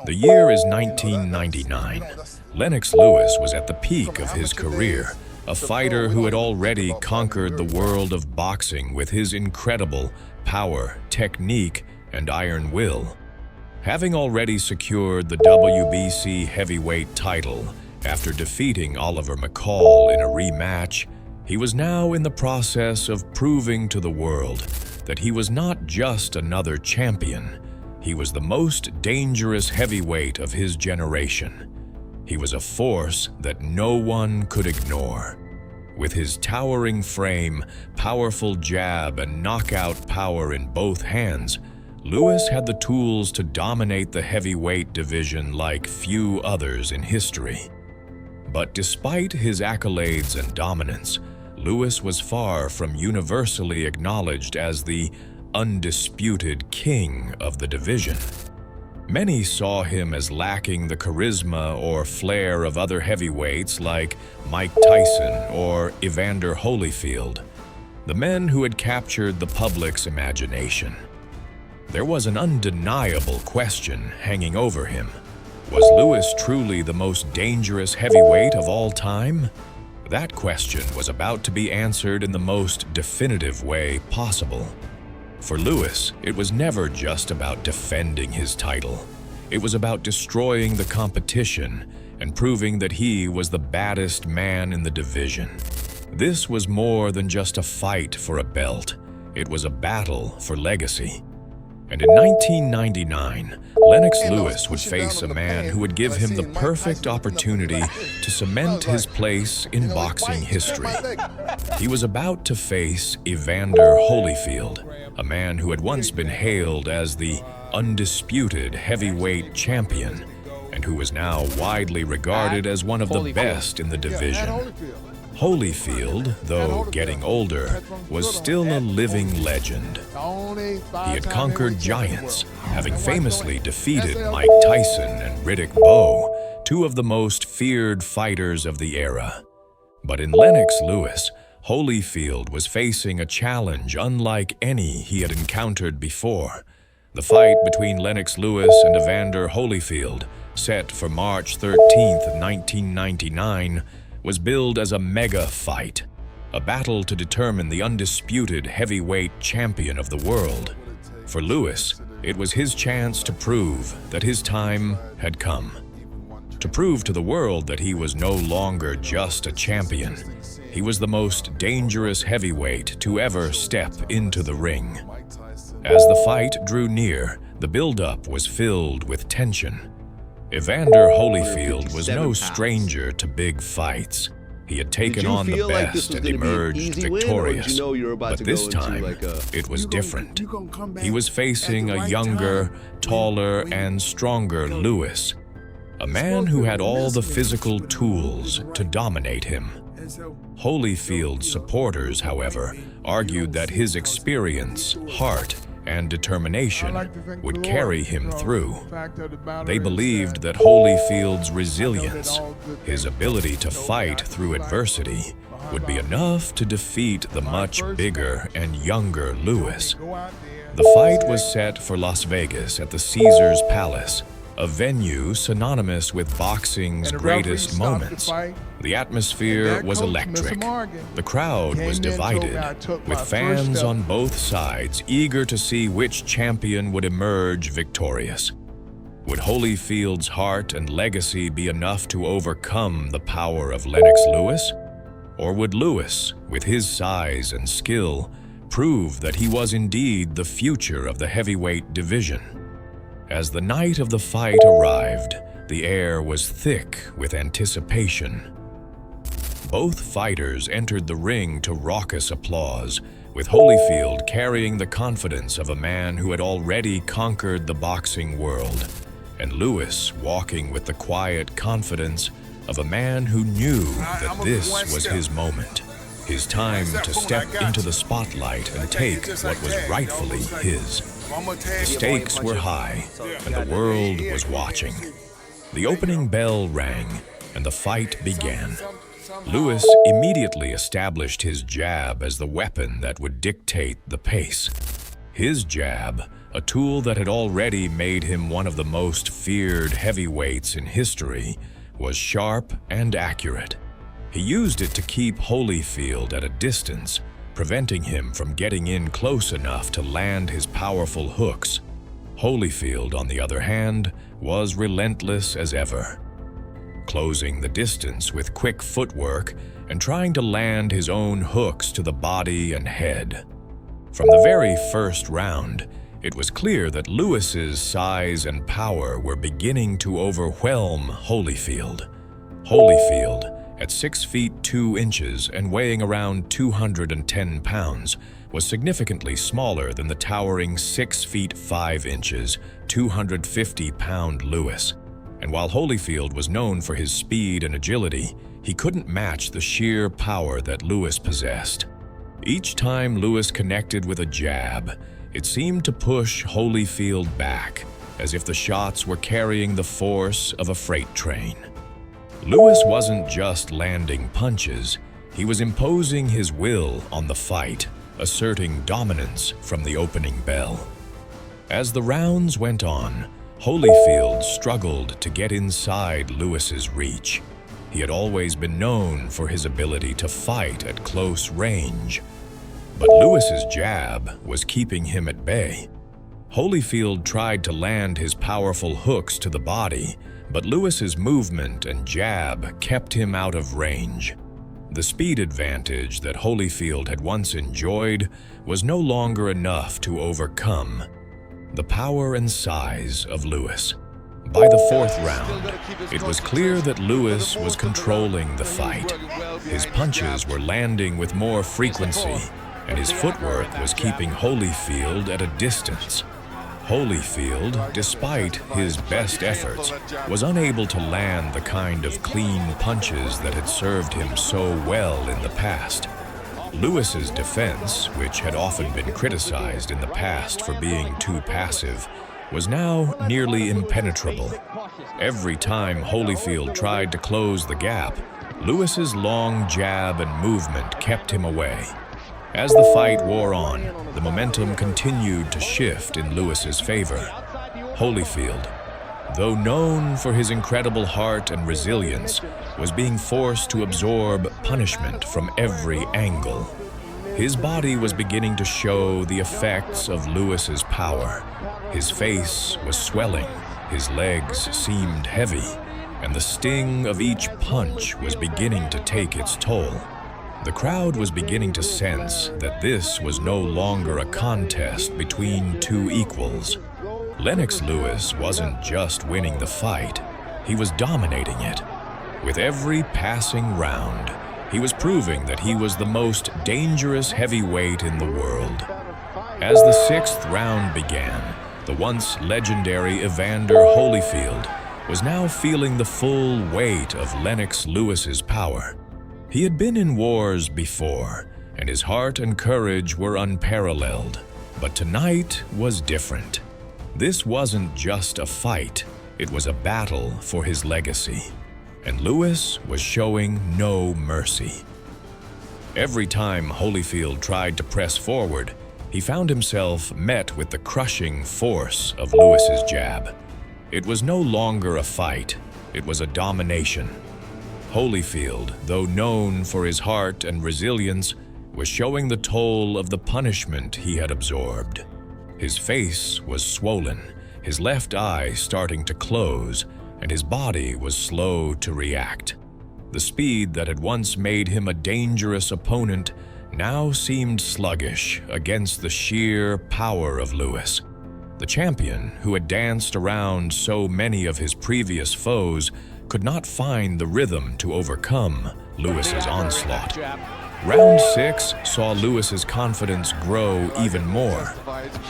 The year is 1999. Lennox Lewis was at the peak of his career, a fighter who had already conquered the world of boxing with his incredible power, technique, and iron will. Having already secured the WBC heavyweight title after defeating Oliver McCall in a rematch, he was now in the process of proving to the world that he was not just another champion. He was the most dangerous heavyweight of his generation. He was a force that no one could ignore. With his towering frame, powerful jab, and knockout power in both hands, Lewis had the tools to dominate the heavyweight division like few others in history. But despite his accolades and dominance, Lewis was far from universally acknowledged as the undisputed king of the division. Many saw him as lacking the charisma or flair of other heavyweights like Mike Tyson or Evander Holyfield, the men who had captured the public's imagination. There was an undeniable question hanging over him. Was Lewis truly the most dangerous heavyweight of all time? That question was about to be answered in the most definitive way possible. For Lewis, it was never just about defending his title. It was about destroying the competition and proving that he was the baddest man in the division. This was more than just a fight for a belt. It was a battle for legacy. And in 1999, Lennox Lewis would face a man who would give him the perfect opportunity to cement his place in boxing history. He was about to face Evander Holyfield, a man who had once been hailed as the undisputed heavyweight champion and who was now widely regarded as one of the best in the division. Holyfield, though getting older, was still a living legend. He had conquered giants, having famously defeated Mike Tyson and Riddick Bowe, two of the most feared fighters of the era. But in Lennox Lewis, Holyfield was facing a challenge unlike any he had encountered before. The fight between Lennox Lewis and Evander Holyfield, set for March 13, 1999, was billed as a mega fight, a battle to determine the undisputed heavyweight champion of the world. For Lewis, it was his chance to prove that his time had come. To prove to the world that he was no longer just a champion. He was the most dangerous heavyweight to ever step into the ring. As the fight drew near, the buildup was filled with tension. Evander Holyfield was no stranger to big fights. He had taken on the best and emerged victorious. But this time, it was different. He was facing a younger, taller, and stronger Lewis, a man who had all the physical tools to dominate him. Holyfield's supporters, however, argued that his experience, heart, and determination would carry him through. They believed that Holyfield's resilience, his ability to fight through adversity, would be enough to defeat the much bigger and younger Lewis. The fight was set for Las Vegas at the Caesars Palace, a venue synonymous with boxing's greatest moments. The atmosphere was electric. The crowd was divided, with fans on both sides eager to see which champion would emerge victorious. Would Holyfield's heart and legacy be enough to overcome the power of Lennox Lewis? Or would Lewis, with his size and skill, prove that he was indeed the future of the heavyweight division? As the night of the fight arrived, the air was thick with anticipation. Both fighters entered the ring to raucous applause, with Holyfield carrying the confidence of a man who had already conquered the boxing world, and Lewis walking with the quiet confidence of a man who knew that this was his moment, his time to step into the spotlight and take what was rightfully his. The stakes were high, and the world was watching. The opening bell rang, and the fight began. Lewis immediately established his jab as the weapon that would dictate the pace. His jab, a tool that had already made him one of the most feared heavyweights in history, was sharp and accurate. He used it to keep Holyfield at a distance, preventing him from getting in close enough to land his powerful hooks. Holyfield, on the other hand, was relentless as ever, closing the distance with quick footwork and trying to land his own hooks to the body and head. From the very first round, it was clear that Lewis's size and power were beginning to overwhelm Holyfield. Holyfield, at 6 feet 2 inches and weighing around 210 pounds, was significantly smaller than the towering 6 feet 5 inches, 250-pound Lewis. And while Holyfield was known for his speed and agility, he couldn't match the sheer power that Lewis possessed. Each time Lewis connected with a jab, it seemed to push Holyfield back, as if the shots were carrying the force of a freight train. Lewis wasn't just landing punches, he was imposing his will on the fight, asserting dominance from the opening bell. As the rounds went on, Holyfield struggled to get inside Lewis's reach. He had always been known for his ability to fight at close range, but Lewis's jab was keeping him at bay. Holyfield tried to land his powerful hooks to the body, but Lewis's movement and jab kept him out of range. The speed advantage that Holyfield had once enjoyed was no longer enough to overcome the power and size of Lewis. By the fourth round, it was clear that Lewis was controlling the fight. His punches were landing with more frequency, and his footwork was keeping Holyfield at a distance. Holyfield, despite his best efforts, was unable to land the kind of clean punches that had served him so well in the past. Lewis's defense, which had often been criticized in the past for being too passive, was now nearly impenetrable. Every time Holyfield tried to close the gap, Lewis's long jab and movement kept him away. As the fight wore on, the momentum continued to shift in Lewis's favor. Holyfield, though known for his incredible heart and resilience, was being forced to absorb punishment from every angle. His body was beginning to show the effects of Lewis's power. His face was swelling, his legs seemed heavy, and the sting of each punch was beginning to take its toll. The crowd was beginning to sense that this was no longer a contest between two equals. Lennox Lewis wasn't just winning the fight, he was dominating it. With every passing round, he was proving that he was the most dangerous heavyweight in the world. As the sixth round began, the once legendary Evander Holyfield was now feeling the full weight of Lennox Lewis's power. He had been in wars before, and his heart and courage were unparalleled. But tonight was different. This wasn't just a fight, it was a battle for his legacy. And Lewis was showing no mercy. Every time Holyfield tried to press forward, he found himself met with the crushing force of Lewis's jab. It was no longer a fight, it was a domination. Holyfield, though known for his heart and resilience, was showing the toll of the punishment he had absorbed. His face was swollen, his left eye starting to close, and his body was slow to react. The speed that had once made him a dangerous opponent now seemed sluggish against the sheer power of Lewis. The champion, who had danced around so many of his previous foes, could not find the rhythm to overcome Lewis's onslaught. Round 6 saw Lewis's confidence grow even more.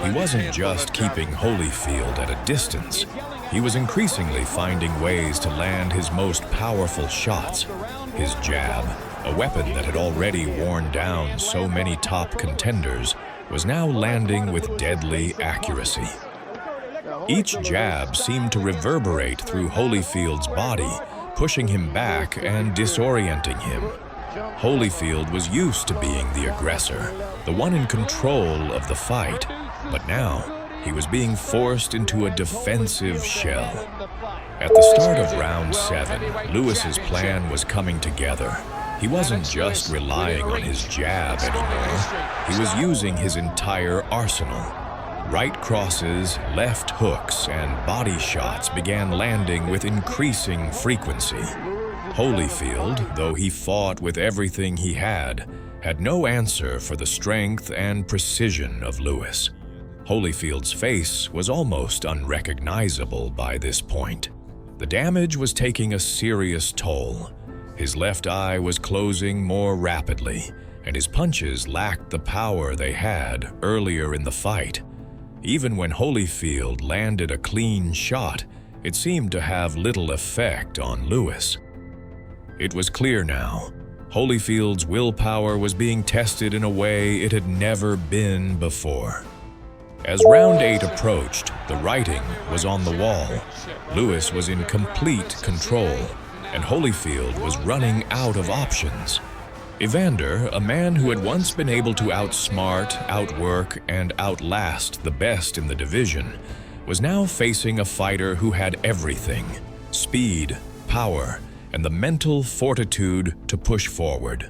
He wasn't just keeping Holyfield at a distance. He was increasingly finding ways to land his most powerful shots. His jab, a weapon that had already worn down so many top contenders, was now landing with deadly accuracy. Each jab seemed to reverberate through Holyfield's body, pushing him back and disorienting him. Holyfield was used to being the aggressor, the one in control of the fight, but now He was being forced into a defensive shell. At the start of round 7, Lewis's plan was coming together. He wasn't just relying on his jab anymore. He was using his entire arsenal. Right crosses, left hooks, and body shots began landing with increasing frequency. Holyfield, though he fought with everything he had no answer for the strength and precision of Lewis. Holyfield's face was almost unrecognizable by this point. The damage was taking a serious toll. His left eye was closing more rapidly, and his punches lacked the power they had earlier in the fight. Even when Holyfield landed a clean shot, it seemed to have little effect on Lewis. It was clear now. Holyfield's willpower was being tested in a way it had never been before. As round 8 approached, the writing was on the wall. Lewis was in complete control, and Holyfield was running out of options. Evander, a man who had once been able to outsmart, outwork, and outlast the best in the division, was now facing a fighter who had everything: speed, power, and the mental fortitude to push forward.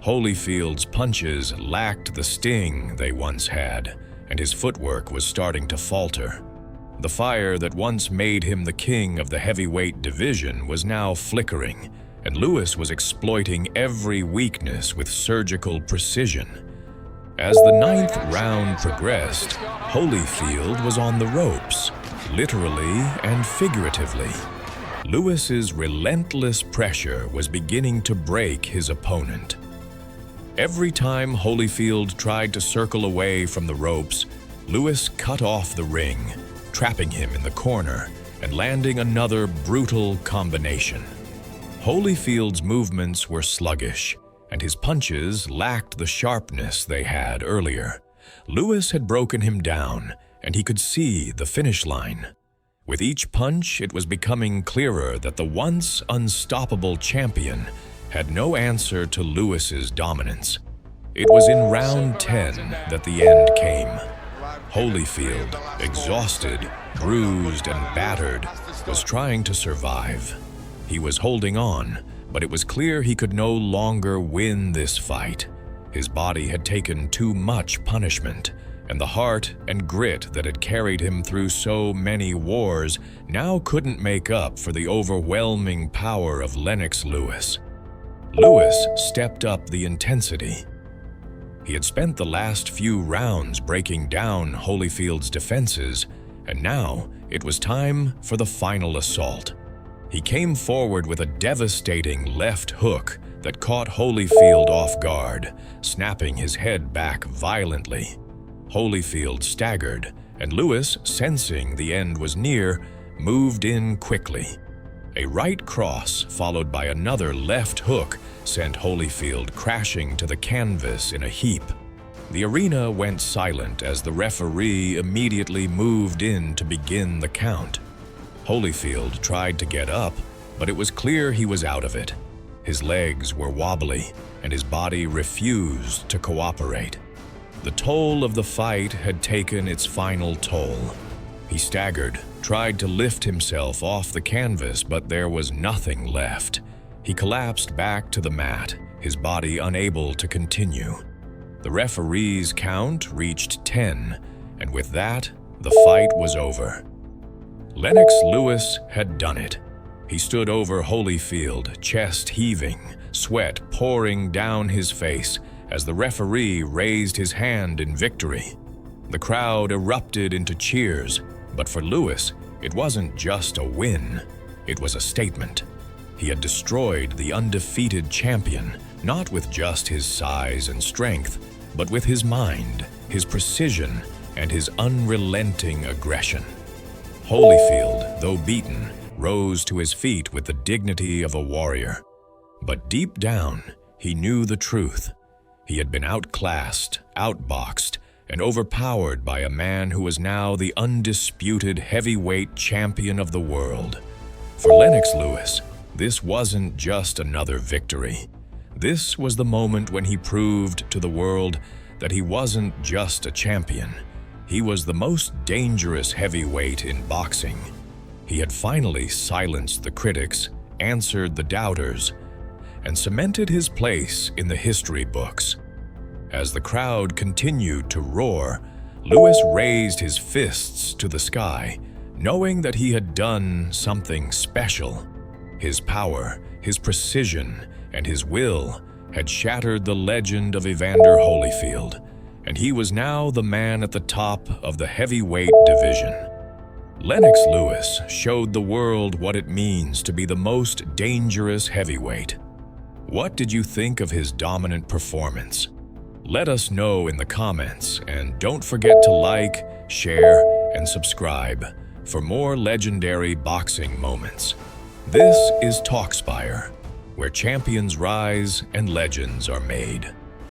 Holyfield's punches lacked the sting they once had, and his footwork was starting to falter. The fire that once made him the king of the heavyweight division was now flickering, and Lewis was exploiting every weakness with surgical precision. As the 9th round progressed, Holyfield was on the ropes, literally and figuratively. Lewis's relentless pressure was beginning to break his opponent. Every time Holyfield tried to circle away from the ropes, Lewis cut off the ring, trapping him in the corner and landing another brutal combination. Holyfield's movements were sluggish, and his punches lacked the sharpness they had earlier. Lewis had broken him down, and he could see the finish line. With each punch, it was becoming clearer that the once unstoppable champion had no answer to Lewis's dominance. It was in round 10 that the end came. Holyfield, exhausted, bruised, and battered, was trying to survive. He was holding on, but it was clear he could no longer win this fight. His body had taken too much punishment, and the heart and grit that had carried him through so many wars now couldn't make up for the overwhelming power of Lennox Lewis. Lewis stepped up the intensity. He had spent the last few rounds breaking down Holyfield's defenses, and now it was time for the final assault. He came forward with a devastating left hook that caught Holyfield off guard, snapping his head back violently. Holyfield staggered, and Lewis, sensing the end was near, moved in quickly. A right cross, followed by another left hook, sent Holyfield crashing to the canvas in a heap. The arena went silent as the referee immediately moved in to begin the count. Holyfield tried to get up, but it was clear he was out of it. His legs were wobbly, and his body refused to cooperate. The toll of the fight had taken its final toll. He staggered, tried to lift himself off the canvas, but there was nothing left. He collapsed back to the mat, his body unable to continue. The referee's count reached 10, and with that, the fight was over. Lennox Lewis had done it. He stood over Holyfield, chest heaving, sweat pouring down his face as the referee raised his hand in victory. The crowd erupted into cheers, but for Lewis, it wasn't just a win. It was a statement. He had destroyed the undefeated champion, not with just his size and strength, but with his mind, his precision, and his unrelenting aggression. Holyfield, though beaten, rose to his feet with the dignity of a warrior. But deep down, he knew the truth. He had been outclassed, outboxed, and overpowered by a man who was now the undisputed heavyweight champion of the world. For Lennox Lewis, this wasn't just another victory. This was the moment when he proved to the world that he wasn't just a champion. He was the most dangerous heavyweight in boxing. He had finally silenced the critics, answered the doubters, and cemented his place in the history books. As the crowd continued to roar, Lewis raised his fists to the sky, knowing that he had done something special. His power, his precision, and his will had shattered the legend of Evander Holyfield, and he was now the man at the top of the heavyweight division. Lennox Lewis showed the world what it means to be the most dangerous heavyweight. What did you think of his dominant performance? Let us know in the comments, and don't forget to like, share, and subscribe for more legendary boxing moments. This is Spire, where champions rise and legends are made.